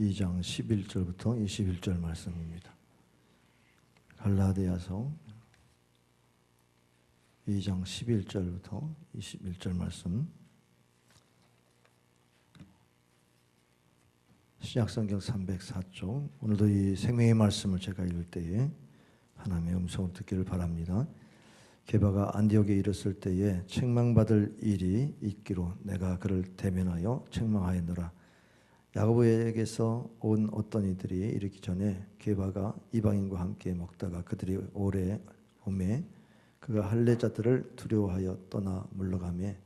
2장 11절부터 21절 말씀입니다. 갈라디아서 2장 11절부터 21절 말씀. 신약성경 304쪽. 오늘도 이 생명의 말씀을 제가 읽을 때에 하나님의 음성을 듣기를 바랍니다. 게바가 안디옥에 이르렀을 때에 책망받을 일이 있기로 내가 그를 대면하여 책망하였노라. 야고보에게서 온 어떤 이들이 이르기 전에 게바가 이방인과 함께 먹다가 그들이 오래 오매 그가 할례자들을 두려워하여 떠나 물러가매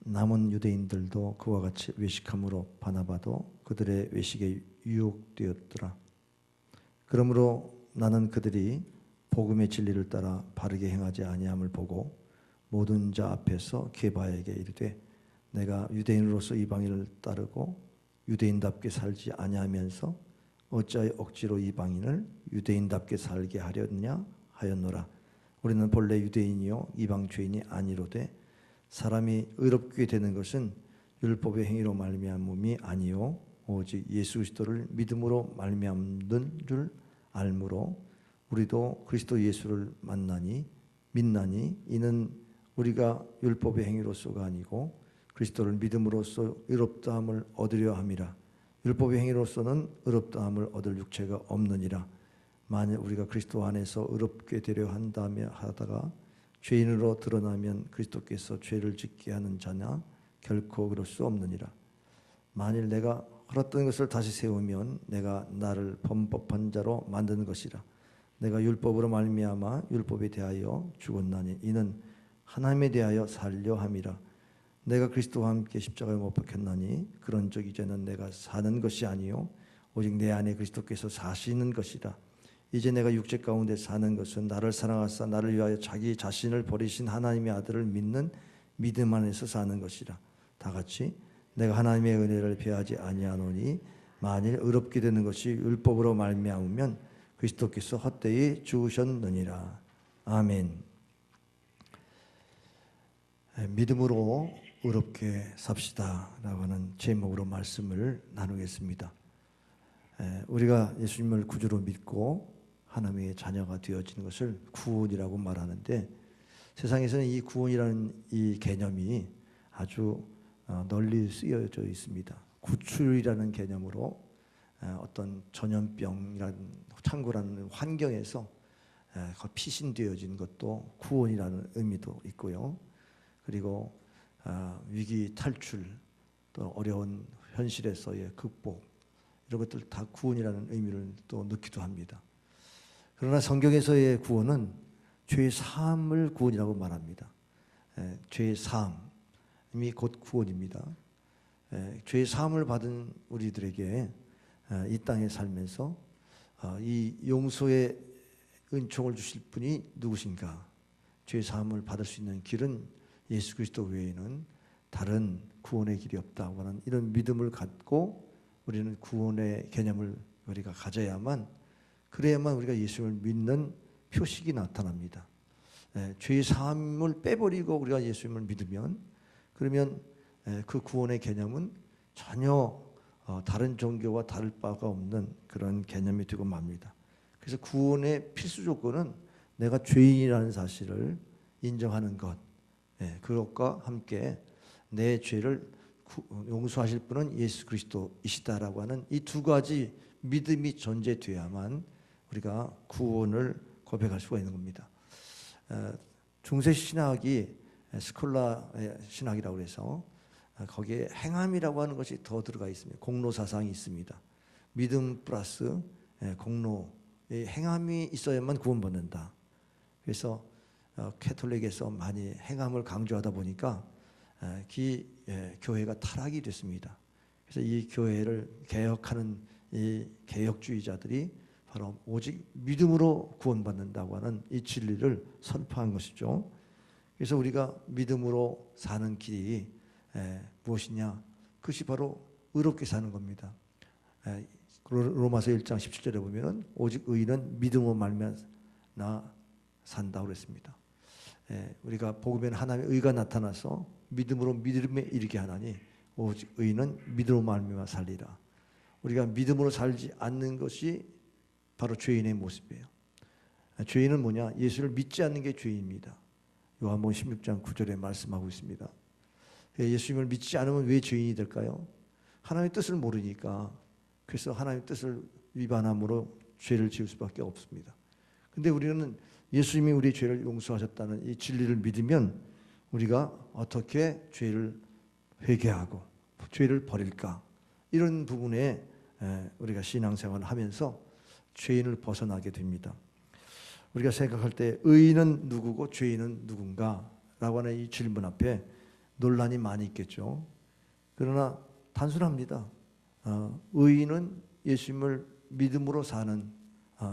남은 유대인들도 그와 같이 외식함으로 바나바도 그들의 외식에 유혹되었더라. 그러므로 나는 그들이 복음의 진리를 따라 바르게 행하지 아니함을 보고 모든 자 앞에서 게바에게 이르되 내가 유대인으로서 이방인을 따르고 유대인답게 살지 아니하면서 어찌하여 억지로 이방인을 유대인답게 살게 하렸냐 하였노라. 우리는 본래 유대인이요 이방 죄인이 아니로되 사람이 의롭게 되는 것은 율법의 행위로 말미암음이 아니요 오직 예수 그리스도를 믿음으로 말미암는 줄 알므로 우리도 그리스도 예수를 믿나니 이는 우리가 율법의 행위로서가 아니고 그리스도를 믿음으로써 의롭다함을 얻으려 함이라. 율법의 행위로서는 의롭다함을 얻을 육체가 없느니라. 만일 우리가 그리스도 안에서 의롭게 되려 한다며 하다가 죄인으로 드러나면 그리스도께서 죄를 짓게 하는 자냐? 결코 그럴 수 없느니라. 만일 내가 헐었던 것을 다시 세우면 내가 나를 범법한 자로 만드는 것이라. 내가 율법으로 말미암아 율법에 대하여 죽었나니 이는 하나님에 대하여 살려 함이라. 내가 그리스도와 함께 십자가에 못 박혔나니 그런즉 이제는 내가 사는 것이 아니요 오직 내 안에 그리스도께서 사시는 것이라. 이제 내가 육체 가운데 사는 것은 나를 사랑하사 나를 위하여 자기 자신을 버리신 하나님의 아들을 믿는 믿음 안에서 사는 것이라. 다같이 내가 하나님의 은혜를 배하지 아니하노니 만일 의롭게 되는 것이 율법으로 말미암으면 그리스도께서 헛되이 죽으셨느니라. 아멘. 믿음으로 의롭게 삽시다 라고 하는 제목으로 말씀을 나누겠습니다. 우리가 예수님을 구주로 믿고 하나님의 자녀가 되어지는 것을 구원이라고 말하는데 세상에서는 이 구원이라는 이 개념이 아주 널리 쓰여져 있습니다. 구출이라는 개념으로 어떤 전염병이라는 창고라는 환경에서 피신되어진 것도 구원이라는 의미도 있고요. 그리고 위기 탈출, 또 어려운 현실에서의 극복, 이런 것들 다 구원이라는 의미를 또 넣기도 합니다. 그러나 성경에서의 구원은 죄 사함을 구원이라고 말합니다. 죄 사함이 곧 구원입니다. 죄 사함을 받은 우리들에게 이 땅에 살면서 이 용서의 은총을 주실 분이 누구신가? 죄 사함을 받을 수 있는 길은 예수 그리스도 외에는 다른 구원의 길이 없다고 하는 이런 믿음을 갖고 우리는 구원의 개념을 우리가 가져야만, 그래야만 우리가 예수를 믿는 표식이 나타납니다. 죄의 사함을 빼버리고 우리가 예수님을 믿으면, 그러면 그 구원의 개념은 전혀 다른 종교와 다를 바가 없는 그런 개념이 되고 맙니다. 그래서 구원의 필수 조건은 내가 죄인이라는 사실을 인정하는 것, 그것과 함께 내 죄를 용서하실 분은 예수 그리스도이시다라고 하는 이 두 가지 믿음이 존재돼야만 우리가 구원을 고백할 수가 있는 겁니다. 중세 신학이 스콜라 신학이라고 해서 거기에 행함이라고 하는 것이 더 들어가 있습니다. 공로 사상이 있습니다. 믿음 플러스 공로, 행함이 있어야만 구원받는다. 그래서 캐톨릭에서 많이 행함을 강조하다 보니까 교회가 타락이 됐습니다. 그래서 이 교회를 개혁하는 이 개혁주의자들이 바로 오직 믿음으로 구원받는다고 하는 이 진리를 선포한 것이죠. 그래서 우리가 믿음으로 사는 길이 무엇이냐? 그것이 바로 의롭게 사는 겁니다. 로마서 1장 17절에 보면 오직 의인은 믿음으로 말미암아 산다고 그랬습니다. 우리가 복음에는 하나님의 의가 나타나서 믿음으로 믿음에 이르게 하나니 오직 의인은 믿음으로 말미암아 살리라. 우리가 믿음으로 살지 않는 것이 바로 죄인의 모습이에요. 죄인은 뭐냐? 예수를 믿지 않는 게 죄인입니다. 요한복음 16장 9절에 말씀하고 있습니다. 예수님을 믿지 않으면 왜 죄인이 될까요? 하나님의 뜻을 모르니까. 그래서 하나님의 뜻을 위반함으로 죄를 지을 수밖에 없습니다. 근데 우리는 예수님이 우리의 죄를 용서하셨다는 이 진리를 믿으면 우리가 어떻게 죄를 회개하고 죄를 버릴까? 이런 부분에 우리가 신앙생활을 하면서 죄인을 벗어나게 됩니다. 우리가 생각할 때 의인은 누구고 죄인은 누군가? 라고 하는 이 질문 앞에 논란이 많이 있겠죠. 그러나 단순합니다. 의인은 예수님을 믿음으로 사는,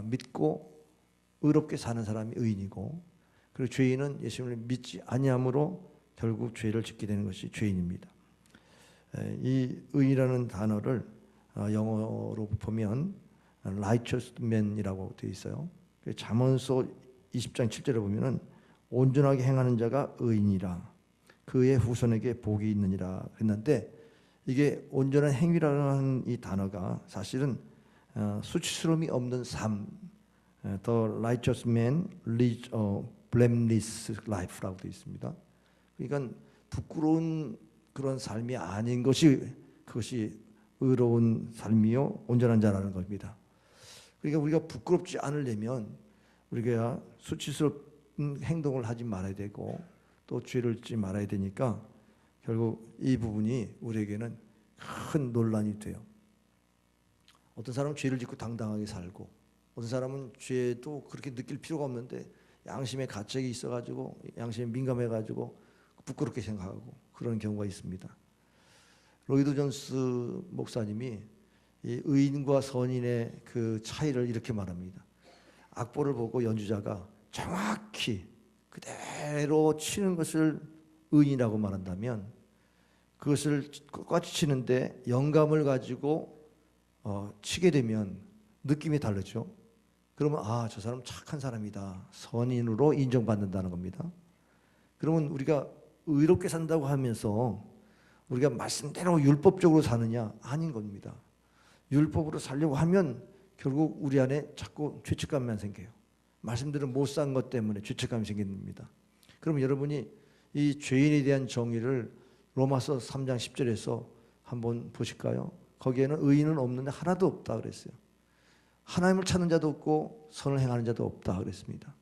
믿고 의롭게 사는 사람이 의인이고, 그리고 죄인은 예수님을 믿지 아니함으로 결국 죄를 짓게 되는 것이 죄인입니다. 이 의인이라는 단어를 영어로 보면 righteous man이라고 되어 있어요. 잠언서 20장 7절에 보면은 온전하게 행하는 자가 의인이라 그의 후손에게 복이 있느니라 했는데, 이게 온전한 행위라는 이 단어가 사실은 수치스러움이 없는 삶, The righteous man leads a blameless life라고 되어 있습니다. 그러니까 부끄러운 그런 삶이 아닌 것이, 그것이 의로운 삶이요 온전한 자라는 겁니다. 그러니까 우리가 부끄럽지 않으려면 우리가 수치스러운 행동을 하지 말아야 되고 또 죄를 짓지 말아야 되니까 결국 이 부분이 우리에게는 큰 논란이 돼요. 어떤 사람은 죄를 짓고 당당하게 살고, 어떤 사람은 죄도 그렇게 느낄 필요가 없는데 양심의 가책이 있어가지고, 양심에 민감해가지고 부끄럽게 생각하고 그런 경우가 있습니다. 로이드 존스 목사님이 이 의인과 선인의 그 차이를 이렇게 말합니다. 악보를 보고 연주자가 정확히 그대로 치는 것을 의인이라고 말한다면, 그것을 똑같이 치는데 영감을 가지고 치게 되면 느낌이 다르죠. 그러면 저 사람 착한 사람이다, 선인으로 인정받는다는 겁니다. 그러면 우리가 의롭게 산다고 하면서 우리가 말씀대로 율법적으로 사느냐? 아닌 겁니다. 율법으로 살려고 하면 결국 우리 안에 자꾸 죄책감만 생겨요. 말씀대로 못 산 것 때문에 죄책감이 생깁니다. 그럼 여러분이 이 죄인에 대한 정의를 로마서 3장 10절에서 한번 보실까요? 거기에는 의인은 없는데 하나도 없다 그랬어요. 하나님을 찾는 자도 없고 선을 행하는 자도 없다 그랬습니다.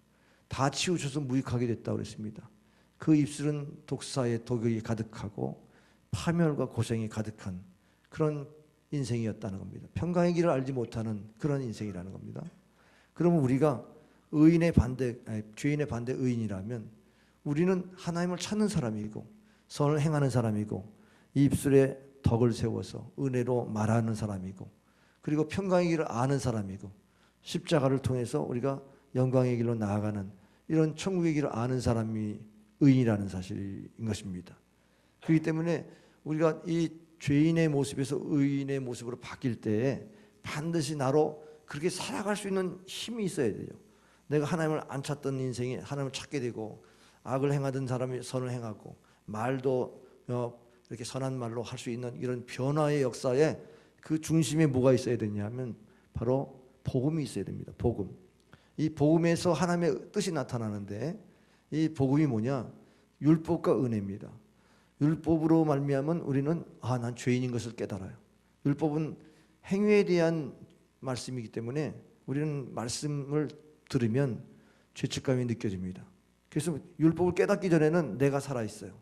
다 치우쳐서 무익하게 됐다 그랬습니다. 그 입술은 독사의 독이 가득하고 파멸과 고생이 가득한 그런 인생이었다는 겁니다. 평강의 길을 알지 못하는 그런 인생이라는 겁니다. 그러면 우리가 죄인의 반대 의인이라면 우리는 하나님을 찾는 사람이고 선을 행하는 사람이고 입술에 덕을 세워서 은혜로 말하는 사람이고, 그리고 평강의 길을 아는 사람이고, 십자가를 통해서 우리가 영광의 길로 나아가는 이런 천국의 길을 아는 사람이 의인이라는 사실인 것입니다. 그렇기 때문에 우리가 이 죄인의 모습에서 의인의 모습으로 바뀔 때 반드시 나로 그렇게 살아갈 수 있는 힘이 있어야 돼요. 내가 하나님을 안 찾던 인생이 하나님을 찾게 되고, 악을 행하던 사람이 선을 행하고, 말도 이렇게 선한 말로 할 수 있는 이런 변화의 역사에 그 중심에 뭐가 있어야 되냐면 바로 복음이 있어야 됩니다. 복음. 이 복음에서 하나님의 뜻이 나타나는데, 이 복음이 뭐냐? 율법과 은혜입니다. 율법으로 말미암은 우리는 난 죄인인 것을 깨달아요. 율법은 행위에 대한 말씀이기 때문에 우리는 말씀을 들으면 죄책감이 느껴집니다. 그래서 율법을 깨닫기 전에는 내가 살아있어요.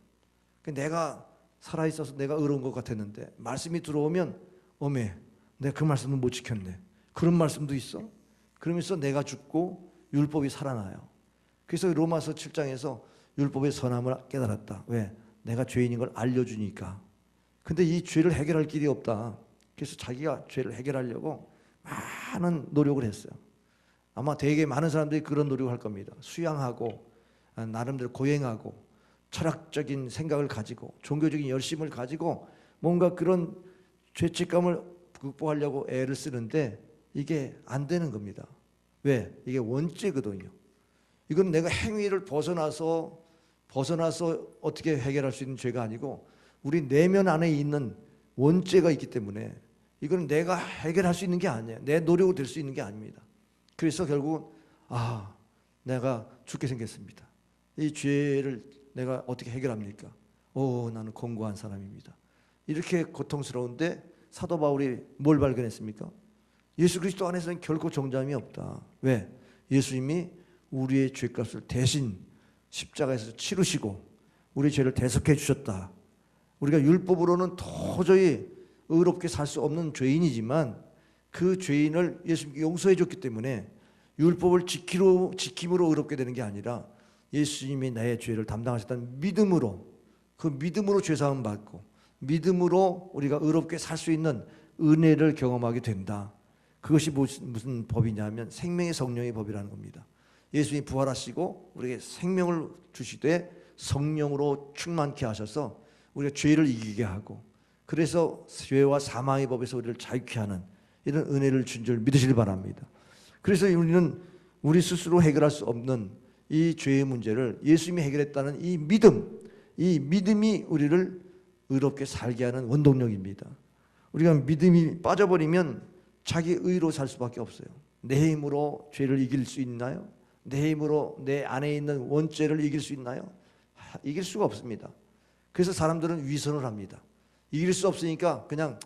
내가 살아있어서 내가 의로운 것 같았는데 말씀이 들어오면 어메, 내가 그 말씀을 못 지켰네. 그런 말씀도 있어? 그러면서 내가 죽고 율법이 살아나요. 그래서 로마서 7장에서 율법의 선함을 깨달았다. 왜? 내가 죄인인 걸 알려주니까. 근데 이 죄를 해결할 길이 없다. 그래서 자기가 죄를 해결하려고 많은 노력을 했어요. 아마 되게 많은 사람들이 그런 노력을 할 겁니다. 수양하고 나름대로 고행하고 철학적인 생각을 가지고 종교적인 열심을 가지고 뭔가 그런 죄책감을 극복하려고 애를 쓰는데 이게 안 되는 겁니다. 왜? 이게 원죄거든요. 이건 내가 행위를 벗어나서 어떻게 해결할 수 있는 죄가 아니고 우리 내면 안에 있는 원죄가 있기 때문에 이건 내가 해결할 수 있는 게 아니에요. 내 노력으로 될 수 있는 게 아닙니다. 그래서 결국은 내가 죽게 생겼습니다. 이 죄를 내가 어떻게 해결합니까? 나는 공고한 사람입니다. 이렇게 고통스러운데 사도 바울이 뭘 발견했습니까? 예수 그리스도 안에서는 결코 정잠이 없다. 왜? 예수님이 우리의 죄값을 대신 십자가에서 치르시고 우리 죄를 대속해 주셨다. 우리가 율법으로는 도저히 의롭게 살 수 없는 죄인이지만 그 죄인을 예수님께 용서해 줬기 때문에 율법을 지킴으로 의롭게 되는 게 아니라 예수님이 나의 죄를 담당하셨다는 믿음으로, 그 믿음으로 죄사함 받고 믿음으로 우리가 의롭게 살 수 있는 은혜를 경험하게 된다. 그것이 무슨 법이냐면 생명의 성령의 법이라는 겁니다. 예수님이 부활하시고 우리에게 생명을 주시되 성령으로 충만케 하셔서 우리가 죄를 이기게 하고, 그래서 죄와 사망의 법에서 우리를 자유케 하는 이런 은혜를 준 줄 믿으시길 바랍니다. 그래서 우리는 우리 스스로 해결할 수 없는 이 죄의 문제를 예수님이 해결했다는 이 믿음이 우리를 의롭게 살게 하는 원동력입니다. 우리가 믿음이 빠져버리면 자기 의로 살 수밖에 없어요. 내 힘으로 죄를 이길 수 있나요? 내 힘으로 내 안에 있는 원죄를 이길 수 있나요? 이길 수가 없습니다. 그래서 사람들은 위선을 합니다. 이길 수 없으니까 그냥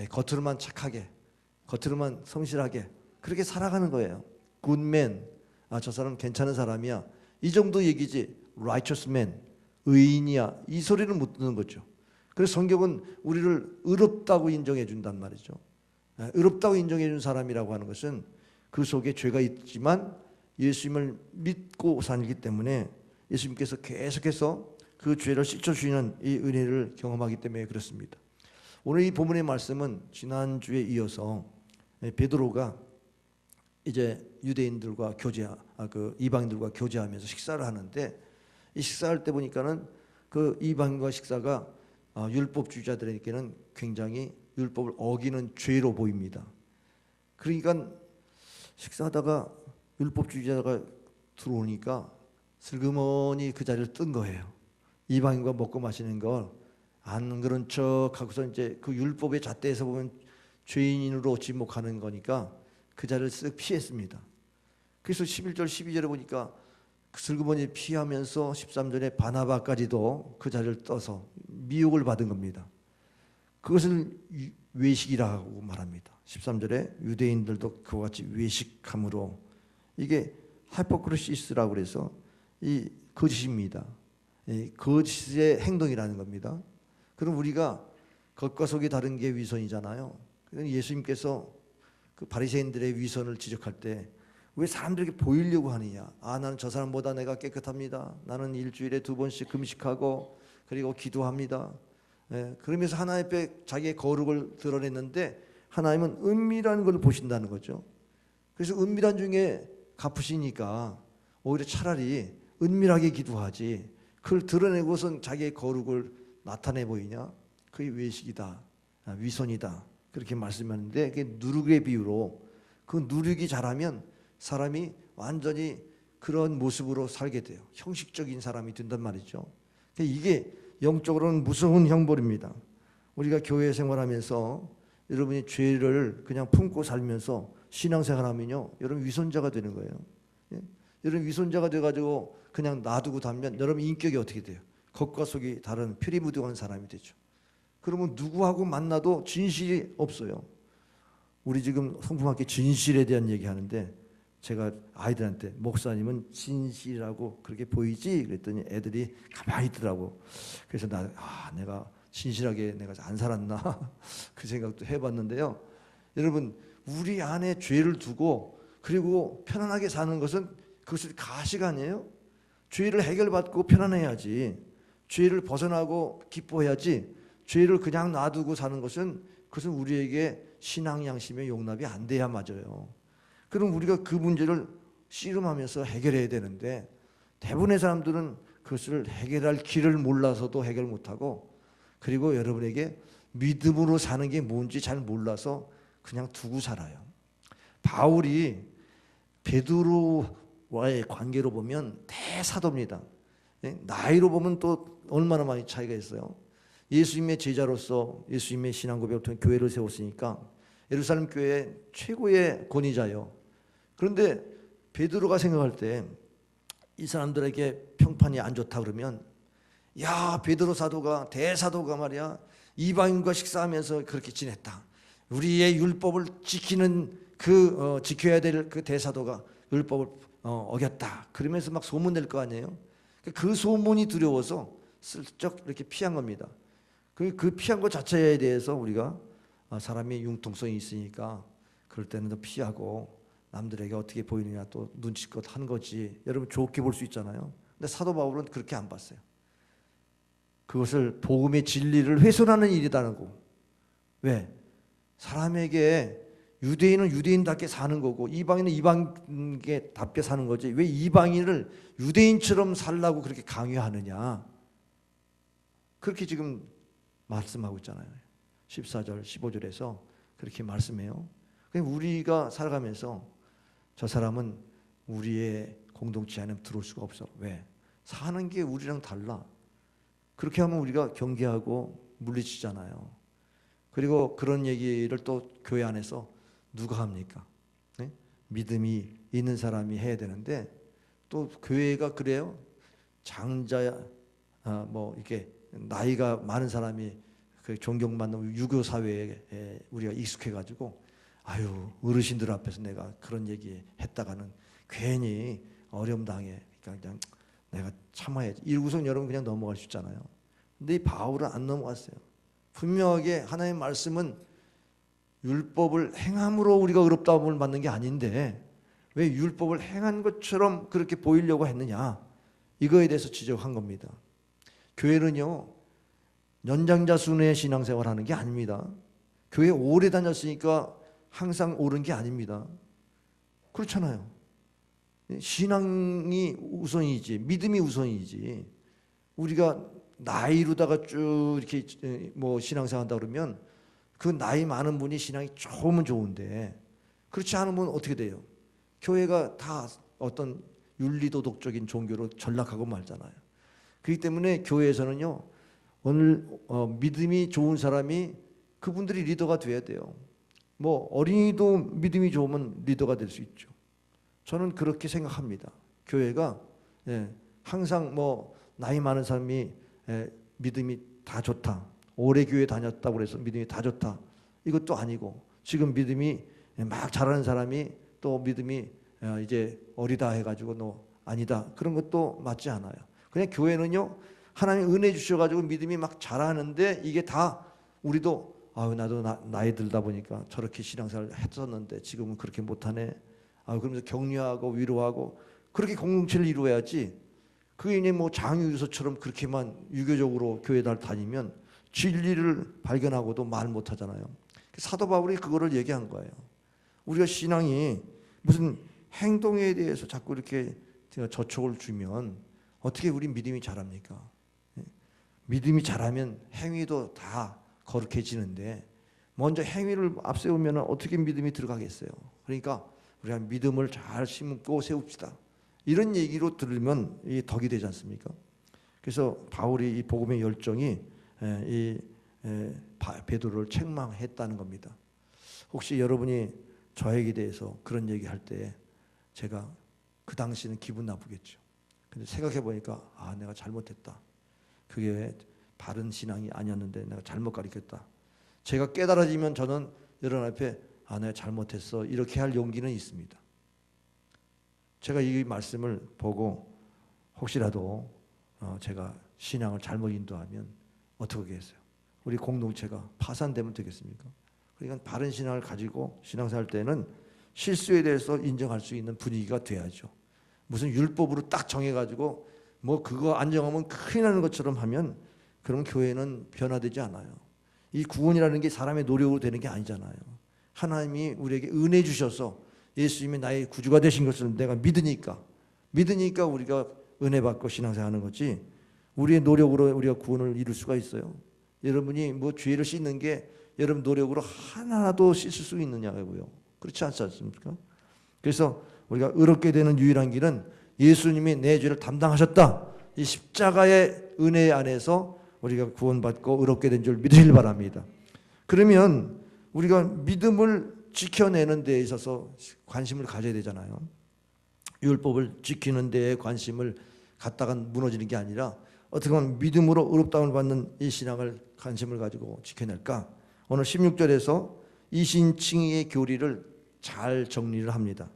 겉으로만 착하게, 겉으로만 성실하게 그렇게 살아가는 거예요. 굿맨, 저 사람 괜찮은 사람이야, 이 정도 얘기지 righteous man, 의인이야, 이 소리는 못 듣는 거죠. 그래서 성경은 우리를 의롭다고 인정해 준단 말이죠. 의롭다고 인정해 준 사람이라고 하는 것은 그 속에 죄가 있지만 예수님을 믿고 살기 때문에 예수님께서 계속해서 그 죄를 씻어주시는 이 은혜를 경험하기 때문에 그렇습니다. 오늘 이 본문의 말씀은 지난주에 이어서 베드로가 이제 유대인들과 이방인들과 교제하면서 식사를 하는데, 이 식사할 때 보니까는 그 이방인과 식사가 율법주의자들에게는 굉장히 율법을 어기는 죄로 보입니다. 그러니까 식사하다가 율법주의자가 들어오니까 슬그머니 그 자리를 뜬 거예요. 이방인과 먹고 마시는 걸 안 그런 척 하고서 이제 그 율법의 잣대에서 보면 죄인으로 지목하는 거니까 그 자리를 쓱 피했습니다. 그래서 11절 12절에 보니까 그 슬그머니 피하면서 13절에 바나바까지도 그 자리를 떠서 미혹을 받은 겁니다. 그것을 외식이라고 말합니다. 13절에 유대인들도 그와 같이 외식함으로, 이게 하이포크리시스라고 그래서 이 거짓입니다. 이 거짓의 행동이라는 겁니다. 그럼 우리가 겉과 속이 다른 게 위선이잖아요. 예수님께서 그 바리새인들의 위선을 지적할 때 왜 사람들에게 보이려고 하느냐? 나는 저 사람보다 내가 깨끗합니다. 나는 일주일에 2번씩 금식하고 그리고 기도합니다. 그러면서 하나님 앞에 자기의 거룩을 드러냈는데 하나님은 은밀한 걸 보신다는 거죠. 그래서 은밀한 중에 갚으시니까 오히려 차라리 은밀하게 기도하지, 그걸 드러내고선 자기의 거룩을 나타내 보이냐? 그게 외식이다, 위선이다, 그렇게 말씀하는데, 그게 누룩의 비유로, 그 누룩이 자라면 사람이 완전히 그런 모습으로 살게 돼요. 형식적인 사람이 된단 말이죠. 이게 영적으로는 무서운 형벌입니다. 우리가 교회 생활하면서 여러분이 죄를 그냥 품고 살면서 신앙생활하면요, 여러분 위선자가 되는 거예요. 여러분 위선자가 돼가지고 그냥 놔두고 다면 여러분 인격이 어떻게 돼요? 겉과 속이 다른 표리무드한 사람이 되죠. 그러면 누구하고 만나도 진실이 없어요. 우리 지금 성품학교 진실에 대한 얘기하는데, 제가 아이들한테 목사님은 진실이라고 그렇게 보이지? 그랬더니 애들이 가만히 있더라고. 그래서 내가 진실하게 내가 안 살았나 그 생각도 해봤는데요. 여러분, 우리 안에 죄를 두고 그리고 편안하게 사는 것은 그것이 가시가 아니에요. 죄를 해결받고 편안해야지, 죄를 벗어나고 기뻐해야지, 죄를 그냥 놔두고 사는 것은 그것은 우리에게 신앙 양심의 용납이 안 돼야 맞아요. 그럼 우리가 그 문제를 씨름하면서 해결해야 되는데, 대부분의 사람들은 그것을 해결할 길을 몰라서도 해결 못하고, 그리고 여러분에게 믿음으로 사는 게 뭔지 잘 몰라서 그냥 두고 살아요. 바울이 베드로와의 관계로 보면 대사도입니다. 나이로 보면 또 얼마나 많이 차이가 있어요. 예수님의 제자로서 예수님의 신앙 고백을 통해 교회를 세웠으니까 예루살렘 교회 최고의 권위자요. 그런데 베드로가 생각할 때 이 사람들에게 평판이 안 좋다 그러면, 야, 베드로 사도가, 대사도가 말이야, 이방인과 식사하면서 그렇게 지냈다. 우리의 율법을 지키는 지켜야 될 그 대사도가 율법을 어겼다. 그러면서 막 소문 낼 거 아니에요. 그 소문이 두려워서 슬쩍 이렇게 피한 겁니다. 그 피한 것 자체에 대해서 우리가 사람이 융통성이 있으니까 그럴 때는 더 피하고 남들에게 어떻게 보이느냐 또 눈치껏 한 거지. 여러분 좋게 볼 수 있잖아요. 근데 사도 바울은 그렇게 안 봤어요. 그것을 복음의 진리를 훼손하는 일이라는 거. 왜? 사람에게 유대인은 유대인답게 사는 거고 이방인은 이방인답게 사는 거지. 왜 이방인을 유대인처럼 살라고 그렇게 강요하느냐. 그렇게 지금 말씀하고 있잖아요. 14절 15절에서 그렇게 말씀해요. 우리가 살아가면서 저 사람은 우리의 공동체 안에 들어올 수가 없어. 왜? 사는 게 우리랑 달라. 그렇게 하면 우리가 경계하고 물리치잖아요. 그리고 그런 얘기를 또 교회 안에서 누가 합니까? 네? 믿음이 있는 사람이 해야 되는데 또 교회가 그래요. 장자 뭐 이렇게 나이가 많은 사람이 그 존경받는 유교 사회에 우리가 익숙해가지고 아유 어르신들 앞에서 내가 그런 얘기 했다가는 괜히 어려움 당해. 그러니까 그냥 내가 참아야지. 이러고선 여러분 그냥 넘어갈 수 있잖아요. 근데 이 바울은 안 넘어갔어요. 분명하게 하나님의 말씀은 율법을 행함으로 우리가 의롭다함을 받는 게 아닌데 왜 율법을 행한 것처럼 그렇게 보이려고 했느냐. 이거에 대해서 지적한 겁니다. 교회는요 연장자 순회의 신앙생활 하는 게 아닙니다. 교회 오래 다녔으니까 항상 옳은 게 아닙니다. 그렇잖아요. 신앙이 우선이지 믿음이 우선이지. 우리가 나이로다가 쭉 이렇게 뭐 신앙생활 한다 그러면 그 나이 많은 분이 신앙이 좋으면 좋은데 그렇지 않으면 어떻게 돼요? 교회가 다 어떤 윤리도덕적인 종교로 전락하고 말잖아요. 그렇기 때문에 교회에서는요 오늘 믿음이 좋은 사람이 그분들이 리더가 돼야 돼요. 뭐 어린이도 믿음이 좋으면 리더가 될 수 있죠. 저는 그렇게 생각합니다. 교회가 항상 뭐 나이 많은 사람이 믿음이 다 좋다. 오래 교회 다녔다고 해서 믿음이 다 좋다. 이것도 아니고 지금 믿음이 막 잘하는 사람이 또 믿음이 이제 어리다 해가지고 너 아니다. 그런 것도 맞지 않아요. 그냥 교회는요 하나님 은혜 주셔가지고 믿음이 막 잘하는데 이게 다 우리도 나도 나이 들다 보니까 저렇게 신앙생활 했었는데 지금은 그렇게 못하네. 그러면서 격려하고 위로하고 그렇게 공동체를 이루어야지. 그게 이제 뭐 장유유서처럼 그렇게만 유교적으로 교회 다니면 진리를 발견하고도 말 못하잖아요. 사도 바울이 그거를 얘기한 거예요. 우리가 신앙이 무슨 행동에 대해서 자꾸 이렇게 저촉을 주면 어떻게 우리 믿음이 자랍니까? 믿음이 자라면 행위도 다 거룩해지는데 먼저 행위를 앞세우면 어떻게 믿음이 들어가겠어요? 그러니까 우리가 믿음을 잘 심고 세웁시다. 이런 얘기로 들으면 이 덕이 되지 않습니까? 그래서 바울이 이 복음의 열정이 이 베드로를 책망했다는 겁니다. 혹시 여러분이 저에게 대해서 그런 얘기할 때 제가 그 당시는 기분 나쁘겠죠. 근데 생각해 보니까 내가 잘못했다. 그게 바른 신앙이 아니었는데 내가 잘못 가르쳤다. 제가 깨달아지면 저는 여러분 앞에 내가 잘못했어 이렇게 할 용기는 있습니다. 제가 이 말씀을 보고 혹시라도 제가 신앙을 잘못 인도하면 어떻게 하겠어요? 우리 공동체가 파산되면 되겠습니까? 그러니까 바른 신앙을 가지고 신앙생활 때는 실수에 대해서 인정할 수 있는 분위기가 돼야죠. 무슨 율법으로 딱 정해가지고 뭐 그거 안 정하면 큰일 나는 것처럼 하면 그럼 교회는 변화되지 않아요. 이 구원이라는 게 사람의 노력으로 되는 게 아니잖아요. 하나님이 우리에게 은혜 주셔서 예수님이 나의 구주가 되신 것을 내가 믿으니까 우리가 은혜 받고 신앙생활하는 거지 우리의 노력으로 우리가 구원을 이룰 수가 있어요? 여러분이 뭐 죄를 씻는 게 여러분 노력으로 하나도 씻을 수 있느냐고요. 그렇지 않지 않습니까? 그래서 우리가 의롭게 되는 유일한 길은 예수님이 내 죄를 담당하셨다. 이 십자가의 은혜 안에서 우리가 구원받고 의롭게 된 줄 믿으시길 바랍니다. 그러면 우리가 믿음을 지켜내는 데에 있어서 관심을 가져야 되잖아요. 율법을 지키는 데에 관심을 갖다가 무너지는 게 아니라 어떻게 보면 믿음으로 의롭다움을 받는 이 신앙을 관심을 가지고 지켜낼까? 오늘 16절에서 이신칭의의 교리를 잘 정리를 합니다.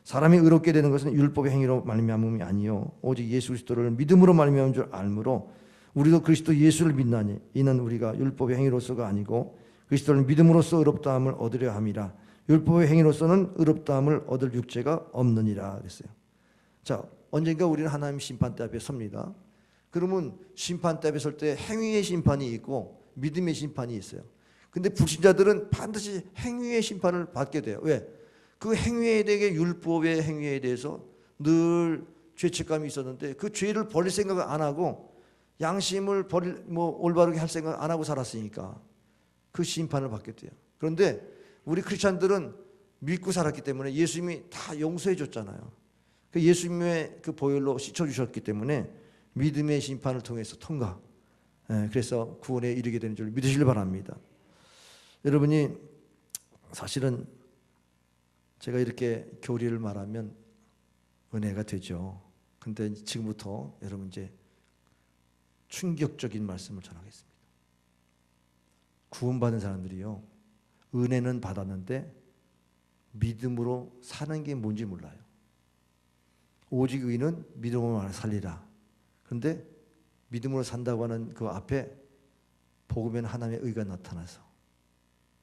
사람이 의롭게 되는 것은 율법의 행위로 말미암음이 아니요 오직 예수 그리스도를 믿음으로 말미암은 줄 알므로 우리도 그리스도 예수를 믿나니 이는 우리가 율법의 행위로서가 아니고 그리스도를 믿음으로써 의롭다함을 얻으려 함이라. 율법의 행위로서는 의롭다함을 얻을 육체가 없느니라 그랬어요. 자, 언젠가 우리는 하나님 심판대 앞에 섭니다. 그러면 심판대 앞에 설 때 행위의 심판이 있고 믿음의 심판이 있어요. 근데 불신자들은 반드시 행위의 심판을 받게 돼요. 왜? 그 행위에 대해 율법의 행위에 대해서 늘 죄책감이 있었는데 그 죄를 버릴 생각을 안 하고 양심을 올바르게 할 생각 안 하고 살았으니까 그 심판을 받게 돼요. 그런데 우리 크리스찬들은 믿고 살았기 때문에 예수님이 다 용서해 줬잖아요. 그 예수님의 그 보혈로 씻어 주셨기 때문에 믿음의 심판을 통해서 통과. 그래서 구원에 이르게 되는 줄 믿으시길 바랍니다. 여러분이 사실은 제가 이렇게 교리를 말하면 은혜가 되죠. 근데 지금부터 여러분 이제 충격적인 말씀을 전하겠습니다. 구원받은 사람들이요, 은혜는 받았는데 믿음으로 사는 게 뭔지 몰라요. 오직 의는 믿음으로 살리라. 그런데 믿음으로 산다고 하는 그 앞에 복음에는 하나님의 의가 나타나서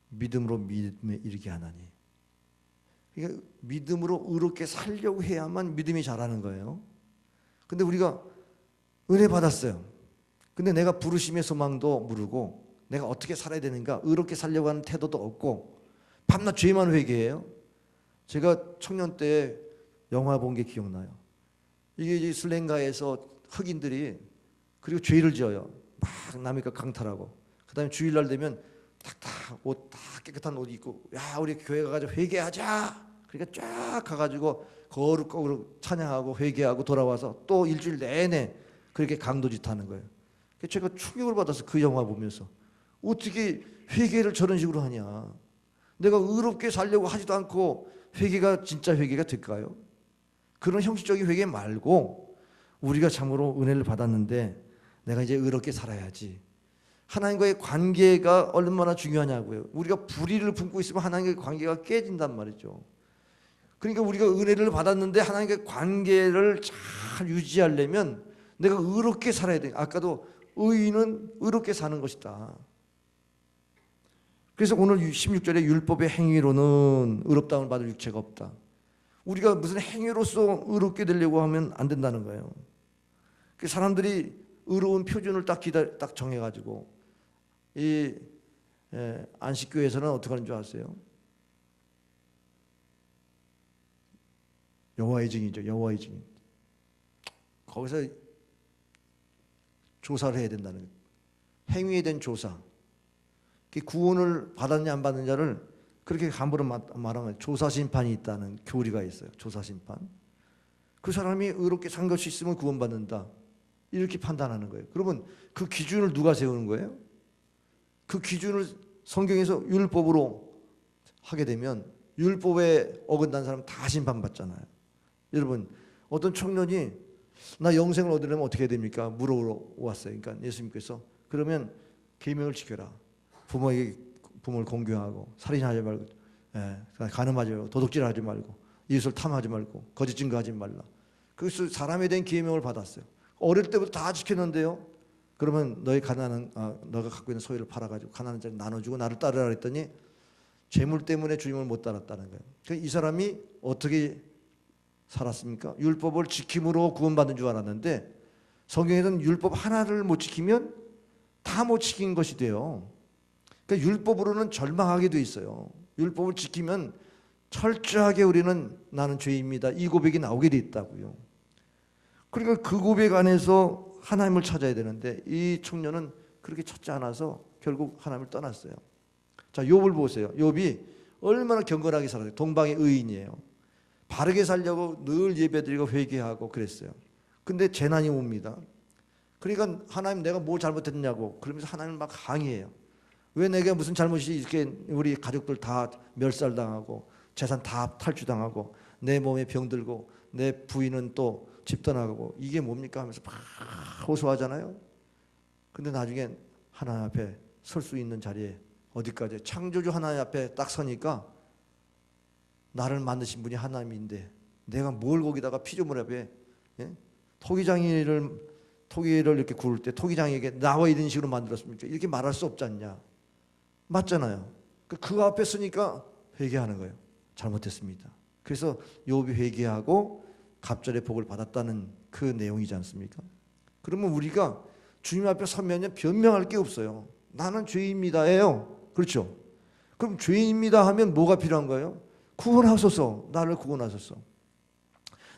믿음으로 믿음에 이르게 하나니. 그러니까 믿음으로 의롭게 살려고 해야만 믿음이 자라는 거예요. 근데 우리가 은혜 받았어요. 근데 내가 부르심의 소망도 모르고 내가 어떻게 살아야 되는가, 의롭게 살려고 하는 태도도 없고 밤낮 죄만 회개해요. 제가 청년 때 영화 본 게 기억나요. 이게 이제 슬랭가에서 흑인들이 그리고 죄를 지어요. 막 남이니까 강탈하고, 그 다음에 주일날 되면 탁탁 옷 다 깨끗한 옷 입고, 야 우리 교회 가가지고 회개하자. 그러니까 쫙 가가지고 거룩거룩 찬양하고 회개하고 돌아와서 또 일주일 내내 그렇게 강도짓 하는 거예요. 제가 충격을 받아서 그 영화 보면서 어떻게 회개를 저런 식으로 하냐. 내가 의롭게 살려고 하지도 않고 회개가 진짜 회개가 될까요? 그런 형식적인 회개 말고 우리가 참으로 은혜를 받았는데 내가 이제 의롭게 살아야지. 하나님과의 관계가 얼마나 중요하냐고요. 우리가 불의를 품고 있으면 하나님과의 관계가 깨진단 말이죠. 그러니까 우리가 은혜를 받았는데 하나님과의 관계를 잘 유지하려면 내가 의롭게 살아야 돼. 아까도 의인은 의롭게 사는 것이다. 그래서 오늘 16절에 율법의 행위로는 의롭다움을 받을 육체가 없다. 우리가 무슨 행위로서 의롭게 되려고 하면 안 된다는 거예요. 그 사람들이 의로운 표준을 딱 정해가지고 이 안식교에서는 어떻게 하는 줄 아세요? 여호와의 증인이죠. 여호와의 증인. 거기서 조사를 해야 된다는 거예요. 행위에 대한 조사. 구원을 받았냐 안 받느냐를 그렇게 함부로 말하면 조사심판이 있다는 교리가 있어요. 조사심판. 그 사람이 의롭게 산 것이 있으면 구원받는다. 이렇게 판단하는 거예요. 그러면 그 기준을 누가 세우는 거예요? 그 기준을 성경에서 율법으로 하게 되면 율법에 어긋난 사람 다 심판받잖아요. 여러분, 어떤 청년이 나 영생을 얻으려면 어떻게 해야 됩니까? 물어왔어요. 그러니까 예수님께서 그러면 계명을 지켜라. 부모를 공경하고 살인하지 말고, 간음하지 말고, 도둑질하지 말고, 이웃을 탐하지 말고, 거짓 증거하지 말라. 그래서 사람에 대한 계명을 받았어요. 어릴 때부터 다 지켰는데요. 그러면 너가 갖고 있는 소유를 팔아가지고 가난한 자를 나눠주고 나를 따르라 했더니 재물 때문에 주님을 못 따랐다는 거예요. 그러니까 이 사람이 어떻게 살았습니까? 율법을 지킴으로 구원받는 줄 알았는데 성경에는 율법 하나를 못 지키면 다 못 지킨 것이 돼요. 그러니까 율법으로는 절망하게 돼 있어요. 율법을 지키면 철저하게 우리는 나는 죄입니다. 이 고백이 나오게 돼 있다고요. 그러니까 그 고백 안에서 하나님을 찾아야 되는데 이 청년은 그렇게 찾지 않아서 결국 하나님을 떠났어요. 자, 욥을 보세요. 욥이 얼마나 경건하게 살았어요. 동방의 의인이에요. 바르게 살려고 늘 예배드리고 회개하고 그랬어요. 근데 재난이 옵니다. 그러니까 하나님 내가 뭐 잘못했냐고 그러면서 하나님을 막 항의해요. 왜 내가 무슨 잘못이 이렇게 우리 가족들 다 멸살당하고 재산 다 탈취당하고 내 몸에 병들고 내 부인은 또 집 떠나가고 이게 뭡니까 하면서 막 호소하잖아요. 근데 나중에 하나님 앞에 설 수 있는 자리에 어디까지 창조주 하나님 앞에 딱 서니까 나를 만드신 분이 하나님인데 내가 뭘 거기다가 피조물에 토기를 이렇게 구울 때 토기장에게 나와 이런 식으로 만들었습니까? 이렇게 말할 수 없지 않냐? 맞잖아요. 그 앞에 서니까 회개하는 거예요. 잘못했습니다. 그래서 욥이 회개하고 갑절의 복을 받았다는 그 내용이지 않습니까? 그러면 우리가 주님 앞에 서면 변명할 게 없어요. 나는 죄인입니다예요. 그렇죠? 그럼 죄인입니다 하면 뭐가 필요한 거예요? 구원하소서. 나를 구원하소서.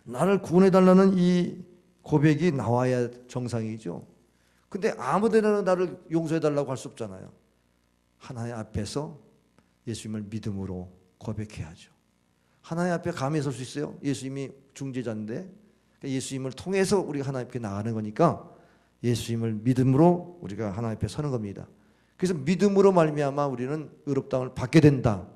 나를 구원해달라는 이 고백이 나와야 정상이죠. 근데 아무데나 나를 용서해달라고 할 수 없잖아요. 하나님 앞에서 예수님을 믿음으로 고백해야죠. 하나님 앞에 감히 설 수 있어요? 예수님이 중재자인데 예수님을 통해서 우리가 하나님 앞에 나가는 거니까 예수님을 믿음으로 우리가 하나님 앞에 서는 겁니다. 그래서 믿음으로 말미암아 우리는 의롭다함을 받게 된다.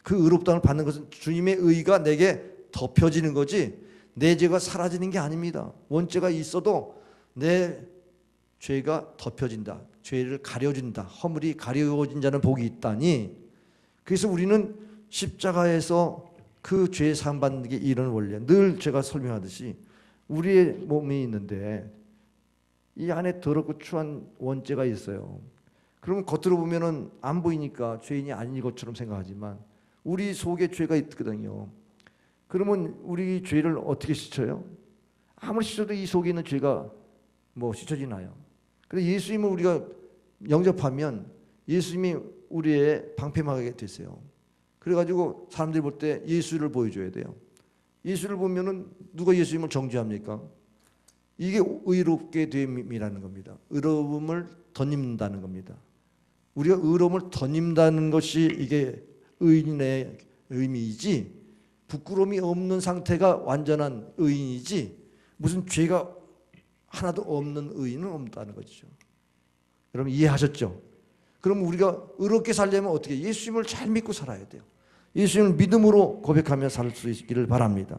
그 의롭다함을 받는 것은 주님의 의가 내게 덮여지는 거지 내 죄가 사라지는 게 아닙니다. 원죄가 있어도 내 죄가 덮여진다. 죄를 가려진다. 허물이 가려진 자는 복이 있다니. 그래서 우리는 십자가에서 그 죄 사함 받는 게 이런 원리. 늘 제가 설명하듯이 우리의 몸이 있는데 이 안에 더럽고 추한 원죄가 있어요. 그러면 겉으로 보면은 안 보이니까 죄인이 아닌 것처럼 생각하지만 우리 속에 죄가 있거든요. 그러면 우리 죄를 어떻게 씻어요? 아무리 씻어도 이 속에 있는 죄가 뭐 씻어지나요? 그래서 예수님을 우리가 영접하면 예수님이 우리의 방패막이 됐어요. 그래가지고 사람들이 볼 때 예수를 보여줘야 돼요. 예수를 보면은 누가 예수님을 정죄합니까? 이게 의롭게 됨이라는 겁니다. 의로움을 덧입는다는 겁니다. 우리가 의로움을 덧입는다는 것이 이게 의인의 의미이지 부끄러움이 없는 상태가 완전한 의인이지 무슨 죄가 하나도 없는 의인은 없다는 거죠. 여러분 이해하셨죠? 그럼 우리가 의롭게 살려면 어떻게 예수님을 잘 믿고 살아야 돼요. 예수님을 믿음으로 고백하며 살 수 있기를 바랍니다.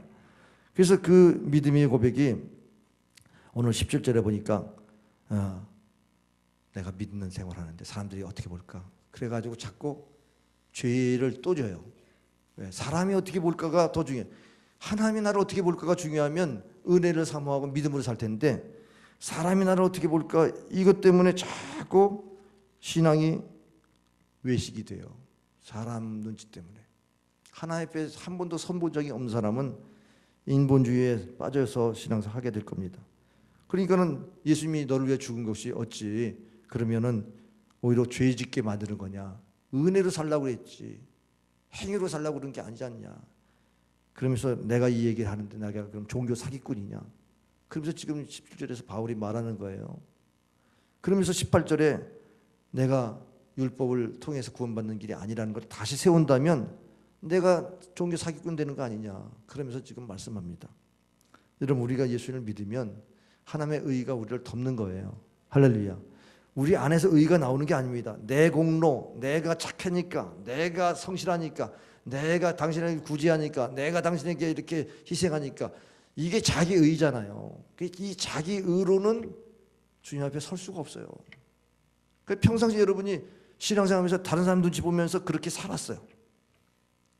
그래서 그 믿음의 고백이 오늘 17절에 보니까 내가 믿는 생활하는데 사람들이 어떻게 볼까? 그래가지고 자꾸 죄를 또 져요. 사람이 어떻게 볼까가 더 중요해요. 하나님이 나를 어떻게 볼까가 중요하면 은혜를 사모하고 믿음으로 살 텐데 사람이 나를 어떻게 볼까 이것 때문에 자꾸 신앙이 외식이 돼요. 사람 눈치 때문에. 하나님 앞에 한 번도 선본 적이 없는 사람은 인본주의에 빠져서 신앙생활 하게 될 겁니다. 그러니까는 예수님이 너를 위해 죽은 것이 어찌 그러면은 오히려 죄 짓게 만드는 거냐. 은혜로 살라고 그랬지. 행위로 살라고 그런 게 아니지 않냐. 그러면서 내가 이 얘기를 하는데 내가 그럼 종교 사기꾼이냐. 그러면서 지금 17절에서 바울이 말하는 거예요. 그러면서 18절에 내가 율법을 통해서 구원받는 길이 아니라는 걸 다시 세운다면 내가 종교 사기꾼 되는 거 아니냐. 그러면서 지금 말씀합니다. 여러분 우리가 예수님을 믿으면 하나님의 의가 우리를 덮는 거예요. 할렐루야. 우리 안에서 의가 나오는 게 아닙니다. 내 공로, 내가 착하니까, 내가 성실하니까, 내가 당신에게 구제하니까, 내가 당신에게 이렇게 희생하니까 이게 자기 의잖아요. 이 자기 의로는 주님 앞에 설 수가 없어요. 평상시 여러분이 신앙생활하면서 다른 사람 눈치 보면서 그렇게 살았어요.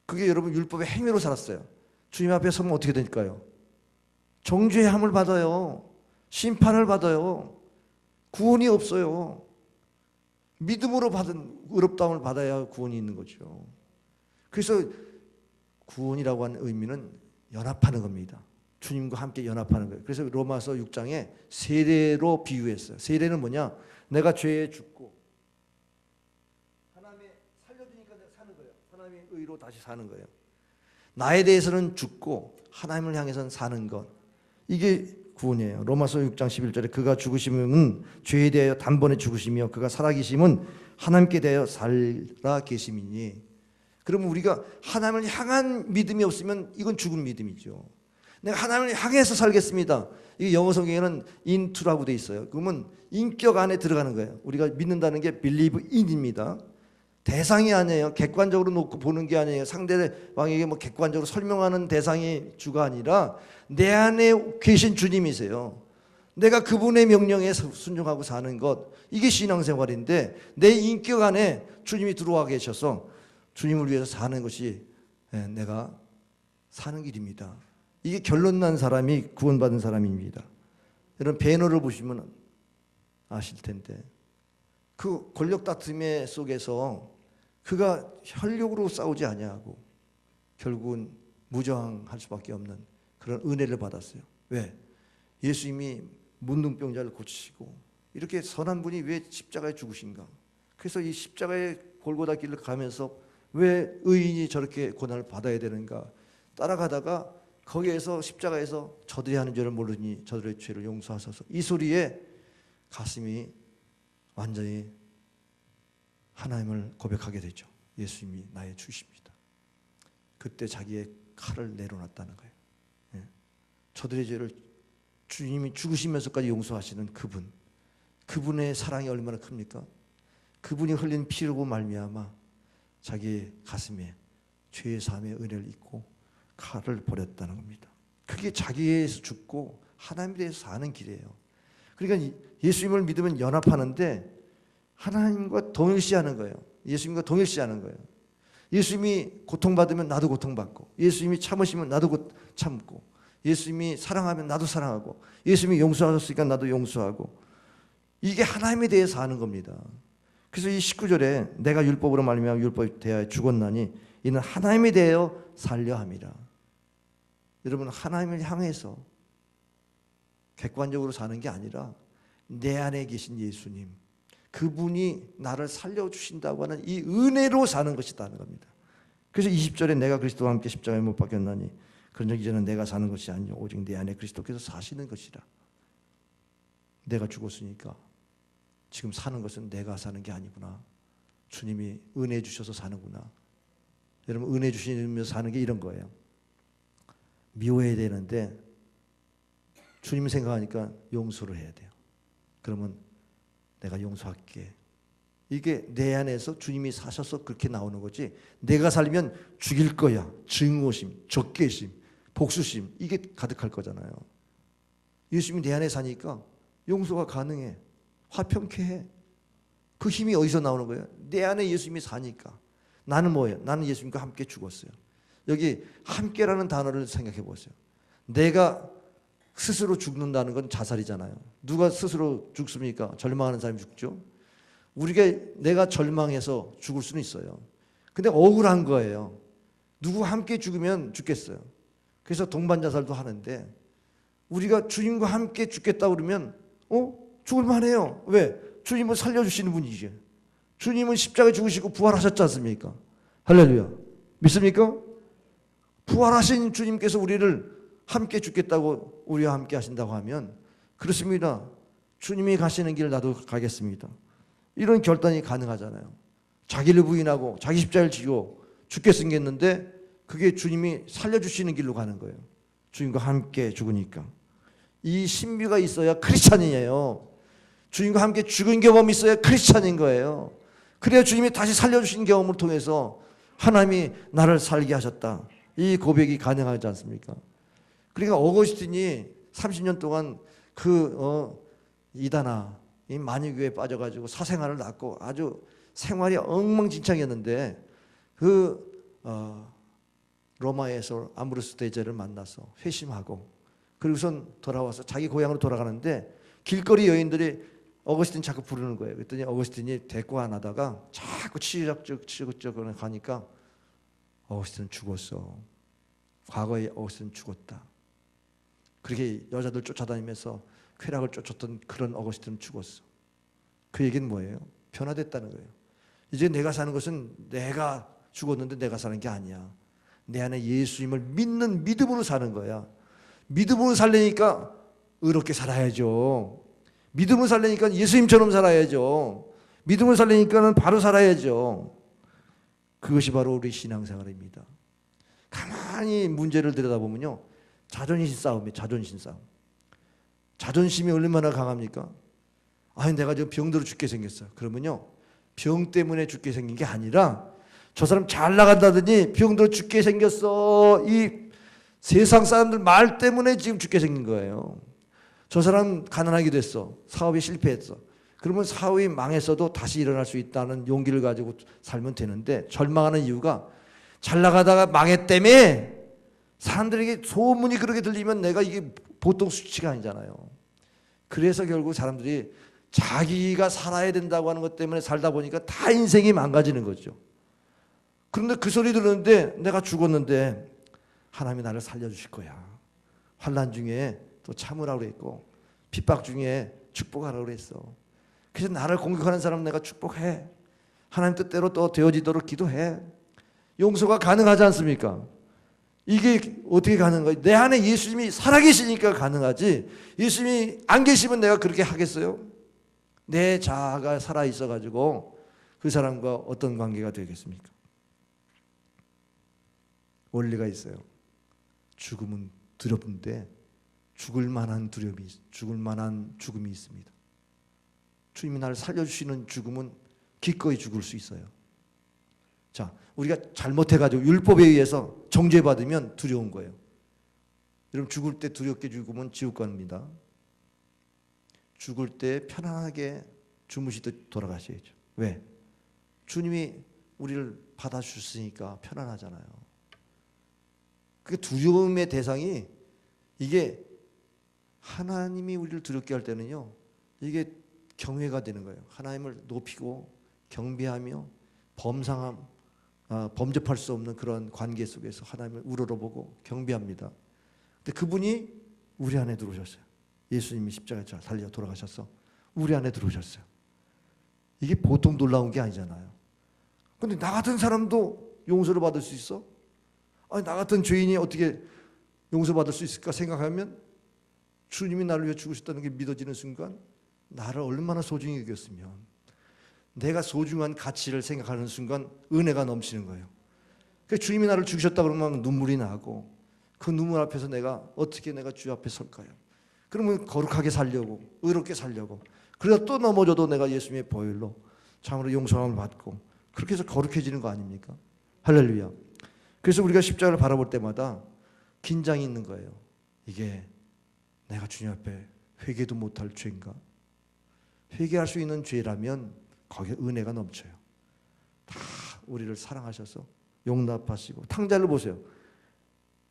그게 여러분 율법의 행위로 살았어요. 주님 앞에 서면 어떻게 될까요? 정죄함을 받아요. 심판을 받아요. 구원이 없어요. 믿음으로 받은 의롭다함을 받아야 구원이 있는 거죠. 그래서 구원이라고 하는 의미는 연합하는 겁니다. 주님과 함께 연합하는 거예요. 그래서 로마서 6장에 세례로 비유했어요. 세례는 뭐냐? 내가 죄에 죽고 하나님이 살려주니까 내가 사는 거예요. 하나님의 의로 다시 사는 거예요. 나에 대해서는 죽고 하나님을 향해서는 사는 것. 이게 구원이에요. 로마서 6장 11절에 그가 죽으심은 죄에 대하여 단번에 죽으시며 그가 살아계심은 하나님께 대하여 살아 계심이니. 그러면 우리가 하나님을 향한 믿음이 없으면 이건 죽은 믿음이죠. 내가 하나님을 향해서 살겠습니다. 이게 영어 성경에는 into라고 돼 있어요. 그러면 인격 안에 들어가는 거예요. 우리가 믿는다는 게 believe in입니다. 대상이 아니에요. 객관적으로 놓고 보는 게 아니에요. 상대방에게 뭐 객관적으로 설명하는 대상이 주가 아니라 내 안에 계신 주님이세요. 내가 그분의 명령에 순종하고 사는 것, 이게 신앙생활인데 내 인격 안에 주님이 들어와 계셔서 주님을 위해서 사는 것이 내가 사는 길입니다. 이게 결론 난 사람이 구원받은 사람입니다. 여러분 배너를 보시면 아실 텐데 그 권력 다툼의 속에서 그가 혈육으로 싸우지 아니하고 결국은 무저항할 수밖에 없는 그런 은혜를 받았어요. 왜? 예수님이 문둥병자를 고치시고 이렇게 선한 분이 왜 십자가에 죽으신가? 그래서 이 십자가의 골고다 길을 가면서 왜 의인이 저렇게 고난을 받아야 되는가? 따라가다가 거기에서 십자가에서 저들이 하는 죄를 모르니 저들의 죄를 용서하소서, 이 소리에 가슴이 완전히 하나님을 고백하게 되죠. 예수님이 나의 주십니다. 그때 자기의 칼을 내려놨다는 거예요. 저들의 죄를 주님이 죽으시면서까지 용서하시는 그분의 사랑이 얼마나 큽니까? 그분이 흘린 피로 말미암아 자기의 가슴에 죄의 사함의 은혜를 잊고 칼을 버렸다는 겁니다. 그게 자기에 대해서 죽고 하나님에 대해서 사는 길이에요. 그러니까 예수님을 믿으면 연합하는데 하나님과 동일시하는 거예요. 예수님과 동일시하는 거예요. 예수님이 고통받으면 나도 고통받고, 예수님이 참으시면 나도 참고, 예수님이 사랑하면 나도 사랑하고, 예수님이 용서하셨으니까 나도 용서하고, 이게 하나님에 대해서 사는 겁니다. 그래서 이 19절에 내가 율법으로 말미암아 율법에 대하여 죽었나니 이는 하나님에 대하여 살려 함이라. 여러분, 하나님을 향해서 객관적으로 사는 게 아니라 내 안에 계신 예수님, 그분이 나를 살려주신다고 하는 이 은혜로 사는 것이라는 겁니다. 그래서 20절에 내가 그리스도와 함께 십자가에 못 박혔나니 그러나 이제는 내가 사는 것이 아니요 오직 내 안에 그리스도께서 사시는 것이라. 내가 죽었으니까 지금 사는 것은 내가 사는 게 아니구나. 주님이 은혜 주셔서 사는구나. 여러분, 은혜 주시면서 사는 게 이런 거예요. 미워해야 되는데 주님 생각하니까 용서를 해야 돼요. 그러면 내가 용서할게. 이게 내 안에서 주님이 사셔서 그렇게 나오는 거지, 내가 살면 죽일 거야, 증오심, 적개심, 복수심, 이게 가득할 거잖아요. 예수님이 내 안에 사니까 용서가 가능해. 화평케 해. 그 힘이 어디서 나오는 거예요? 내 안에 예수님이 사니까. 나는 뭐예요? 나는 예수님과 함께 죽었어요. 여기 함께라는 단어를 생각해 보세요. 내가 스스로 죽는다는 건 자살이잖아요. 누가 스스로 죽습니까? 절망하는 사람이 죽죠. 내가 절망해서 죽을 수는 있어요. 근데 억울한 거예요. 누구 함께 죽으면 죽겠어요. 그래서 동반자살도 하는데, 우리가 주님과 함께 죽겠다 그러면 죽을 만해요. 왜? 주님은 살려주시는 분이지. 주님은 십자가에 죽으시고 부활하셨지 않습니까? 할렐루야. 믿습니까? 부활하신 주님께서 우리를 함께 죽겠다고, 우리와 함께 하신다고 하면 그렇습니다. 주님이 가시는 길 나도 가겠습니다. 이런 결단이 가능하잖아요. 자기를 부인하고 자기 십자가를 지고 죽게 생겼는데 그게 주님이 살려주시는 길로 가는 거예요. 주님과 함께 죽으니까. 이 신비가 있어야 크리스찬이에요. 주님과 함께 죽은 경험이 있어야 크리스찬인 거예요. 그래야 주님이 다시 살려주신 경험을 통해서 하나님이 나를 살게 하셨다, 이 고백이 가능하지 않습니까? 그러니까 어거스틴이 30년 동안 이다나 이 만유교에 빠져가지고 사생활을 낳고 아주 생활이 엉망진창이었는데 로마에서 암브로스 대제를 만나서 회심하고 그리고선 돌아와서 자기 고향으로 돌아가는데 길거리 여인들이 어거스틴 자꾸 부르는 거예요. 그랬더니 어거스틴이 대꾸 안 하다가 자꾸 치적적 가니까 어거스틴은 죽었어. 과거에 어거스틴은 죽었다. 그렇게 여자들 쫓아다니면서 쾌락을 쫓았던 그런 어거스틴은 죽었어. 그 얘기는 뭐예요? 변화됐다는 거예요. 이제 내가 사는 것은 내가 죽었는데 내가 사는 게 아니야. 내 안에 예수님을 믿는 믿음으로 사는 거야. 믿음으로 살려니까 의롭게 살아야죠. 믿음으로 살려니까 예수님처럼 살아야죠. 믿음으로 살려니까는 바로 살아야죠. 그것이 바로 우리 신앙생활입니다. 가만히 문제를 들여다보면요, 자존심 싸움이에요. 자존심 싸움. 자존심이 얼마나 강합니까? 아니, 내가 지금 병들어 죽게 생겼어. 그러면요, 병 때문에 죽게 생긴 게 아니라 저 사람 잘 나간다더니 병들어 죽게 생겼어. 이 세상 사람들 말 때문에 지금 죽게 생긴 거예요. 저 사람 가난하게 됐어. 사업이 실패했어. 그러면 사업이 망했어도 다시 일어날 수 있다는 용기를 가지고 살면 되는데 절망하는 이유가 잘 나가다가 망했다며 사람들에게 소문이 그렇게 들리면 내가 이게 보통 수치가 아니잖아요. 그래서 결국 사람들이 자기가 살아야 된다고 하는 것 때문에 살다 보니까 다 인생이 망가지는 거죠. 그런데 그 소리 들었는데 내가 죽었는데 하나님이 나를 살려주실 거야. 환난 중에 또 참으라고 그랬고 핍박 중에 축복하라고 그랬어. 그래서 나를 공격하는 사람 내가 축복해. 하나님 뜻대로 또 되어지도록 기도해. 용서가 가능하지 않습니까? 이게 어떻게 가능한가? 내 안에 예수님이 살아계시니까 가능하지. 예수님이 안 계시면 내가 그렇게 하겠어요? 내 자아가 살아있어가지고 그 사람과 어떤 관계가 되겠습니까? 원리가 있어요. 죽음은 두렵는데 죽을 만한 두려움이, 죽을 만한 죽음이 있습니다. 주님이 나를 살려주시는 죽음은 기꺼이 죽을 수 있어요. 자, 우리가 잘못해가지고 율법에 의해서 정죄받으면 두려운 거예요. 여러분 죽을 때 두렵게 죽으면 지옥 갑니다. 죽을 때 편안하게 주무시듯 돌아가셔야죠. 왜? 주님이 우리를 받아주셨으니까 편안하잖아요. 그 두려움의 대상이 이게 하나님이 우리를 두렵게 할 때는요, 이게 경외가 되는 거예요. 하나님을 높이고 경배하며 범접할 수 없는 그런 관계 속에서 하나님을 우러러보고 경배합니다. 근데 그분이 우리 안에 들어오셨어요. 예수님이 십자가에 달려 돌아가셔서 우리 안에 들어오셨어요. 이게 보통 놀라운 게 아니잖아요. 근데 나 같은 사람도 용서를 받을 수 있어? 아니, 나 같은 죄인이 어떻게 용서받을 수 있을까 생각하면 주님이 나를 위해 죽으셨다는 게 믿어지는 순간 나를 얼마나 소중히 여겼으면 내가 소중한 가치를 생각하는 순간 은혜가 넘치는 거예요. 그러니까 주님이 나를 죽이셨다 그러면 눈물이 나고 그 눈물 앞에서 내가 어떻게 내가 주 앞에 설까요? 그러면 거룩하게 살려고, 의롭게 살려고, 그러다 또 넘어져도 내가 예수님의 보혈로 참으로 용서함을 받고 그렇게 해서 거룩해지는 거 아닙니까? 할렐루야. 그래서 우리가 십자가를 바라볼 때마다 긴장이 있는 거예요. 이게 내가 주님 앞에 회개도 못할 죄인가? 회개할 수 있는 죄라면 거기에 은혜가 넘쳐요. 다 우리를 사랑하셔서 용납하시고, 탕자를 보세요.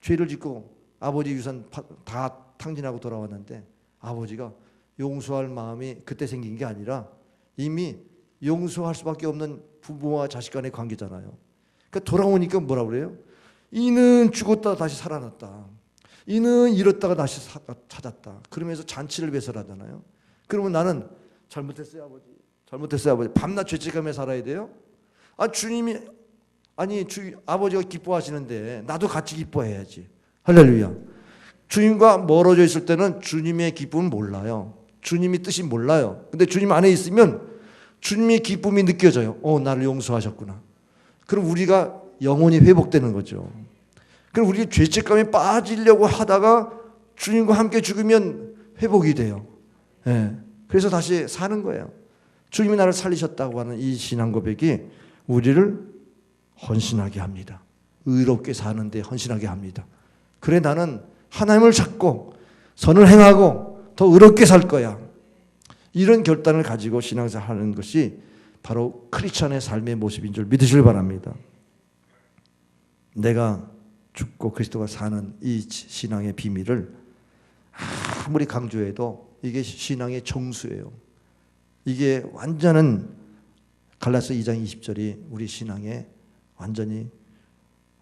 죄를 짓고 아버지 유산 다 탕진하고 돌아왔는데 아버지가 용서할 마음이 그때 생긴 게 아니라 이미 용서할 수밖에 없는 부모와 자식 간의 관계잖아요. 그러니까 돌아오니까 뭐라고 그래요? 이는 죽었다 다시 살아났다. 이는 잃었다가 다시 찾았다. 그러면서 잔치를 배설하잖아요. 그러면 나는 잘못했어요 아버지, 잘못했어요 아버지, 밤낮 죄책감에 살아야 돼요? 아버지가 기뻐하시는데 나도 같이 기뻐해야지. 할렐루야. 주님과 멀어져 있을 때는 주님의 기쁨은 몰라요. 주님의 뜻이 몰라요. 근데 주님 안에 있으면 주님의 기쁨이 느껴져요. 나를 용서하셨구나. 그럼 우리가 영혼이 회복되는 거죠. 그럼 우리 죄책감에 빠지려고 하다가 주님과 함께 죽으면 회복이 돼요. 네. 그래서 다시 사는 거예요. 주님이 나를 살리셨다고 하는 이 신앙 고백이 우리를 헌신하게 합니다. 의롭게 사는데 헌신하게 합니다. 그래, 나는 하나님을 찾고 선을 행하고 더 의롭게 살 거야. 이런 결단을 가지고 신앙생활 하는 것이 바로 크리스찬의 삶의 모습인 줄 믿으시길 바랍니다. 내가 죽고 그리스도가 사는 이 신앙의 비밀을 아무리 강조해도 이게 신앙의 정수예요. 이게 완전한 갈라디아서 2장 20절이 우리 신앙에 완전히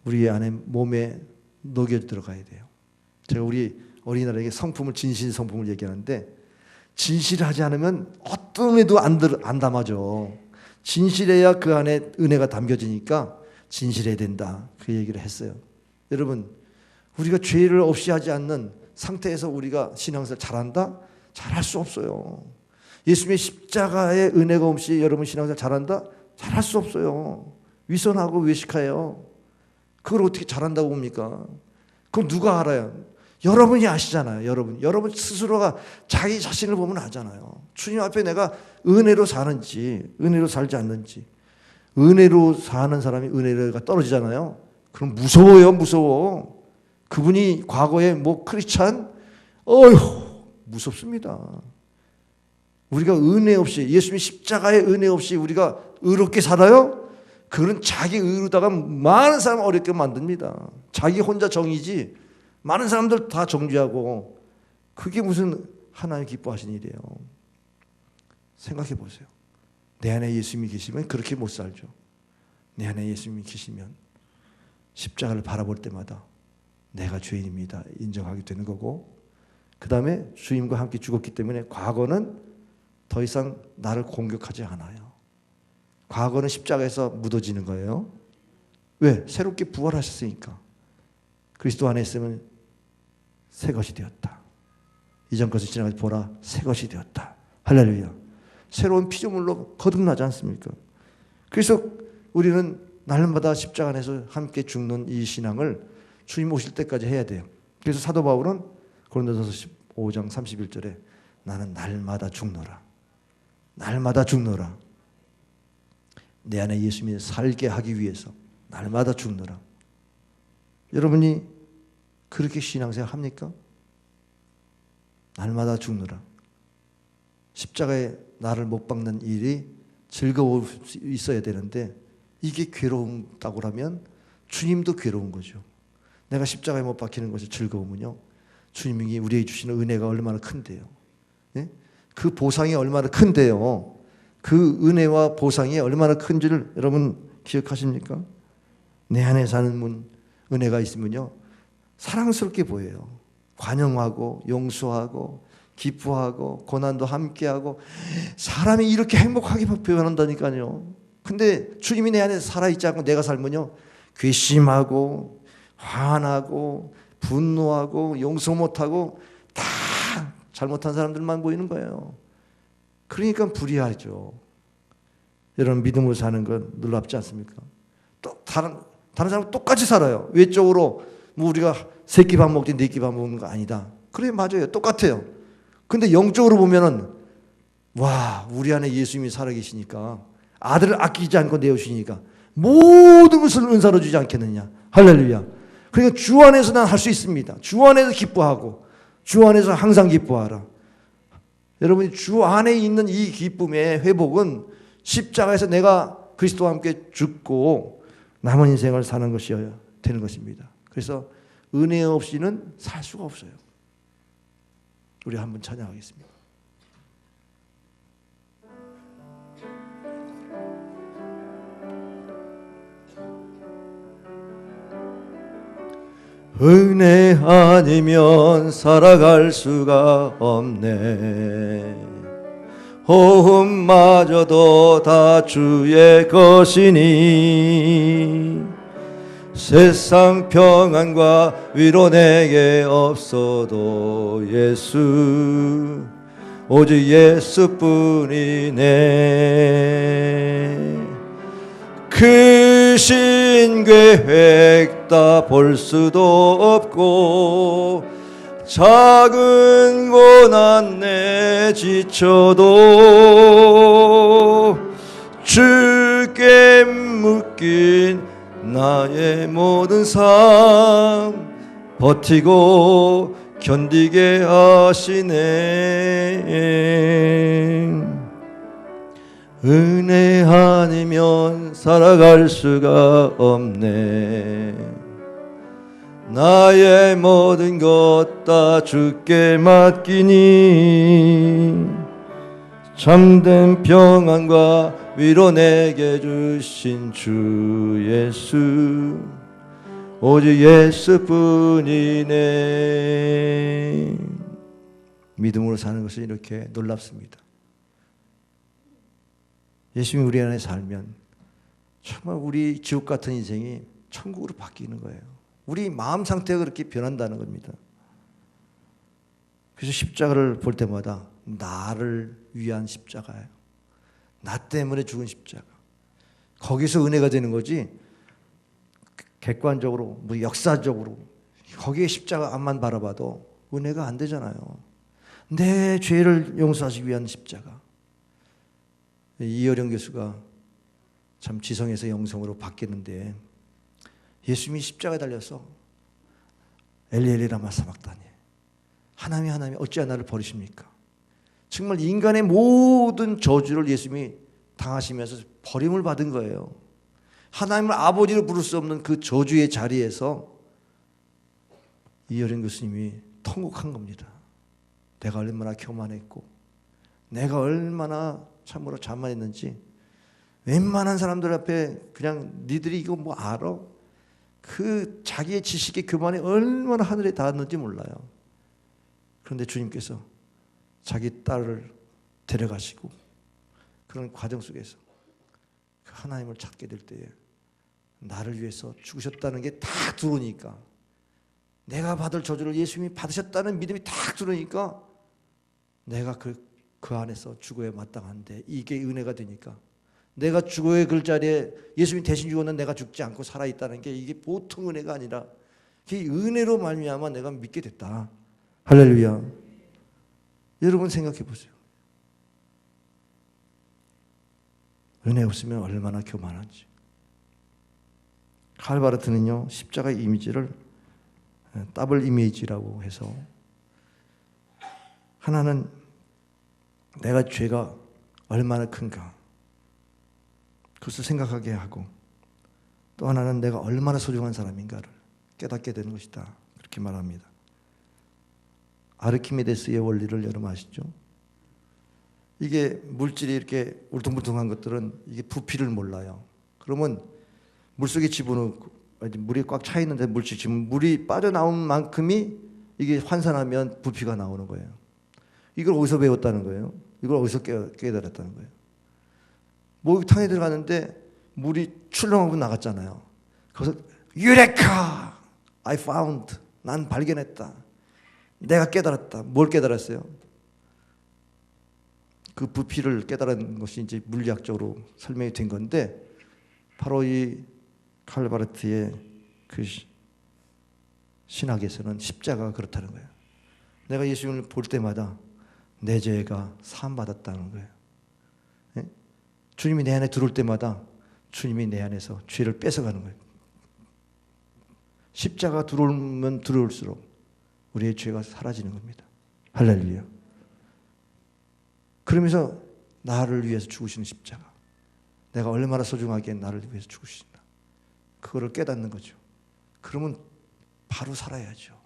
우리 안에 몸에 녹여 들어가야 돼요. 제가 우리 어린이날에게 성품을, 진실 성품을 얘기하는데 진실하지 않으면 어떤 애도 안 담아져. 진실해야 그 안에 은혜가 담겨지니까 진실해야 된다. 그 얘기를 했어요. 여러분, 우리가 죄를 없이 하지 않는 상태에서 우리가 신앙생활 잘한다? 잘할 수 없어요. 예수님의 십자가의 은혜가 없이 여러분 신앙생활 잘한다? 잘할 수 없어요. 위선하고 외식해요. 그걸 어떻게 잘한다고 봅니까? 그럼 누가 알아요? 여러분이 아시잖아요. 여러분 스스로가 자기 자신을 보면 아잖아요. 주님 앞에 내가 은혜로 사는지 은혜로 살지 않는지. 은혜로 사는 사람이 은혜가 떨어지잖아요. 그럼 무서워요. 무서워. 그분이 과거에 뭐 크리스찬? 어휴 무섭습니다. 우리가 은혜 없이 예수님 십자가의 은혜 없이 우리가 의롭게 살아요? 그는 자기 의로다가 많은 사람 어렵게 만듭니다. 자기 혼자 정의지 많은 사람들 다 정죄하고 그게 무슨 하나님 기뻐하시는 일이에요. 생각해 보세요. 내 안에 예수님이 계시면 그렇게 못 살죠. 내 안에 예수님이 계시면 십자가를 바라볼 때마다 내가 죄인입니다 인정하게 되는 거고, 그 다음에 주님과 함께 죽었기 때문에 과거는 더 이상 나를 공격하지 않아요. 과거는 십자가에서 묻어지는 거예요. 왜? 새롭게 부활하셨으니까. 그리스도 안에 있으면 새 것이 되었다. 이전 것을 지나가지 보라 새 것이 되었다. 할렐루야. 새로운 피조물로 거듭나지 않습니까? 그래서 우리는 날마다 십자가 안에서 함께 죽는 이 신앙을 주님 오실 때까지 해야 돼요. 그래서 사도 바울은 고린도전서 15장 31절에 나는 날마다 죽노라. 날마다 죽노라. 내 안에 예수님이 살게 하기 위해서 날마다 죽노라. 여러분이 그렇게 신앙생활 합니까? 날마다 죽노라. 십자가에 나를 못 박는 일이 즐거울 수 있어야 되는데 이게 괴로운다고 하면 주님도 괴로운 거죠. 내가 십자가에 못 박히는 것이 즐거우면요, 주님이 우리에게 주시는 은혜가 얼마나 큰데요. 예? 그 보상이 얼마나 큰데요. 그 은혜와 보상이 얼마나 큰지를 여러분 기억하십니까? 내 안에 사는 은혜가 있으면요 사랑스럽게 보여요. 관용하고 용서하고 기뻐하고 고난도 함께하고 사람이 이렇게 행복하게 표현한다니까요. 근데 주님이 내 안에 살아있지 않고 내가 살면요 괘씸하고 화나고 분노하고 용서 못하고 다 잘못한 사람들만 보이는 거예요. 그러니까 불의하죠. 여러분 믿음으로 사는 건 놀랍지 않습니까? 또 다른 사람은 똑같이 살아요. 외적으로 뭐 우리가 세 끼 밥 먹지 네 끼 밥 먹는 거 아니다. 그래 맞아요. 똑같아요. 근데 영적으로 보면은 와 우리 안에 예수님이 살아계시니까 아들을 아끼지 않고 내어주시니까 모든 것을 은사로 주지 않겠느냐. 할렐루야. 그러니까 주 안에서 난 할 수 있습니다. 주 안에서 기뻐하고 주 안에서 항상 기뻐하라. 여러분이 주 안에 있는 이 기쁨의 회복은 십자가에서 내가 그리스도와 함께 죽고 남은 인생을 사는 것이어야 되는 것입니다. 그래서 은혜 없이는 살 수가 없어요. 우리 한번 찬양하겠습니다. 은혜 아니면 살아갈 수가 없네. 호흡마저도 다 주의 것이니 세상 평안과 위로 내게 없어도 예수 오직 예수뿐이네. 크신 계획 다 볼 수도 없고 작은 고난 내 지쳐도 주께 묶인 나의 모든 삶 버티고 견디게 하시네. 은혜 아니면 살아갈 수가 없네. 나의 모든 것 다 주께 맡기니 참된 평안과 위로 내게 주신 주 예수 오직 예수뿐이네. 믿음으로 사는 것은 이렇게 놀랍습니다. 예수님이 우리 안에 살면 정말 우리 지옥 같은 인생이 천국으로 바뀌는 거예요. 우리 마음 상태가 그렇게 변한다는 겁니다. 그래서 십자가를 볼 때마다 나를 위한 십자가예요. 나 때문에 죽은 십자가. 거기서 은혜가 되는 거지 객관적으로 뭐 역사적으로 거기에 십자가 앞만 바라봐도 은혜가 안 되잖아요. 내 죄를 용서하시기 위한 십자가. 이어령 교수가 참 지성에서 영성으로 바뀌었는데 예수님이 십자가에 달려서 엘리 라마 사박다니, 하나님 어찌하여 나를 버리십니까? 정말 인간의 모든 저주를 예수님이 당하시면서 버림을 받은 거예요. 하나님을 아버지로 부를 수 없는 그 저주의 자리에서 이어령 교수님이 통곡한 겁니다. 내가 얼마나 교만했고 내가 얼마나 참으로 자만했는지, 웬만한 사람들 앞에 그냥 니들이 이거 뭐 알아? 그 자기의 지식의 교만이 얼마나 하늘에 닿았는지 몰라요. 그런데 주님께서 자기 딸을 데려가시고 그런 과정 속에서 그 하나님을 찾게 될 때에 나를 위해서 죽으셨다는 게 딱 들어오니까, 내가 받을 저주를 예수님이 받으셨다는 믿음이 딱 들어오니까 내가 그 안에서 죽어야 마땅한데 이게 은혜가 되니까, 내가 죽어야 그 자리에 예수님이 대신 죽었는데 내가 죽지 않고 살아있다는 게 이게 보통 은혜가 아니라 그 은혜로 말미암아 내가 믿게 됐다. 할렐루야. 여러분 생각해 보세요. 은혜 없으면 얼마나 교만한지. 칼바르트는요, 십자가의 이미지를 더블 이미지라고 해서, 하나는 내가 죄가 얼마나 큰가 그것을 생각하게 하고, 또 하나는 내가 얼마나 소중한 사람인가를 깨닫게 되는 것이다, 그렇게 말합니다. 아르키메데스의 원리를 여러분 아시죠? 이게 물질이 이렇게 울퉁불퉁한 것들은 이게 부피를 몰라요. 그러면 물속에 집어넣고 물이 꽉 차 있는데 물이 빠져나온 만큼이 이게 환산하면 부피가 나오는 거예요. 이걸 어디서 배웠다는 거예요? 이걸 어디서 깨달았다는 거예요? 목욕탕에 들어갔는데 물이 출렁하고 나갔잖아요. 거기서 유레카! I found! 난 발견했다. 내가 깨달았다. 뭘 깨달았어요? 그 부피를 깨달은 것이 이제 물리학적으로 설명이 된 건데, 바로 이 칼바르트의 그 신학에서는 십자가가 그렇다는 거예요. 내가 예수님을 볼 때마다 내 죄가 사함받았다는 거예요. 예? 주님이 내 안에 들어올 때마다 주님이 내 안에서 죄를 뺏어가는 거예요. 십자가 들어오면 들어올수록 우리의 죄가 사라지는 겁니다. 할렐루야. 그러면서 나를 위해서 죽으시는 십자가, 내가 얼마나 소중하게 나를 위해서 죽으신다, 그거를 깨닫는 거죠. 그러면 바로 살아야죠.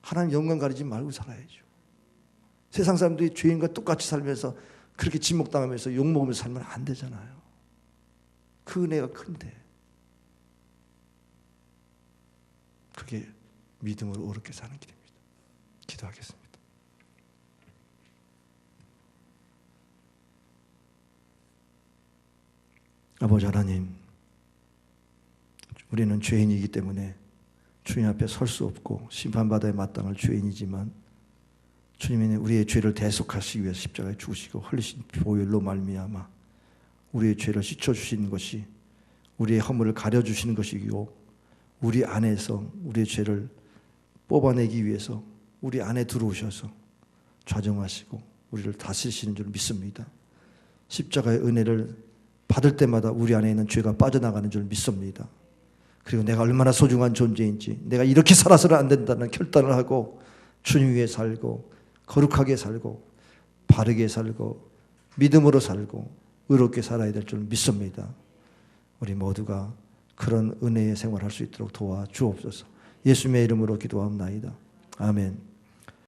하나님 영광 가리지 말고 살아야죠. 세상 사람들이 죄인과 똑같이 살면서 그렇게 진목당하면서 욕먹으면서 살면 안 되잖아요. 그 은혜가 큰데. 그게 믿음으로 어렵게 사는 길입니다. 기도하겠습니다. 아버지 하나님, 우리는 죄인이기 때문에 주님 앞에 설 수 없고 심판받아야 마땅할 죄인이지만, 주님이 우리의 죄를 대속하시기 위해서 십자가에 죽으시고 흘리신 보혈로 말미암아 우리의 죄를 씻어주시는 것이, 우리의 허물을 가려주시는 것이고, 우리 안에서 우리의 죄를 뽑아내기 위해서 우리 안에 들어오셔서 좌정하시고 우리를 다스리시는 줄 믿습니다. 십자가의 은혜를 받을 때마다 우리 안에 있는 죄가 빠져나가는 줄 믿습니다. 그리고 내가 얼마나 소중한 존재인지, 내가 이렇게 살아서는 안 된다는 결단을 하고 주님 위해 살고 거룩하게 살고 바르게 살고 믿음으로 살고 의롭게 살아야 될 줄 믿습니다. 우리 모두가 그런 은혜의 생활을 할 수 있도록 도와주옵소서. 예수님의 이름으로 기도하옵나이다. 아멘.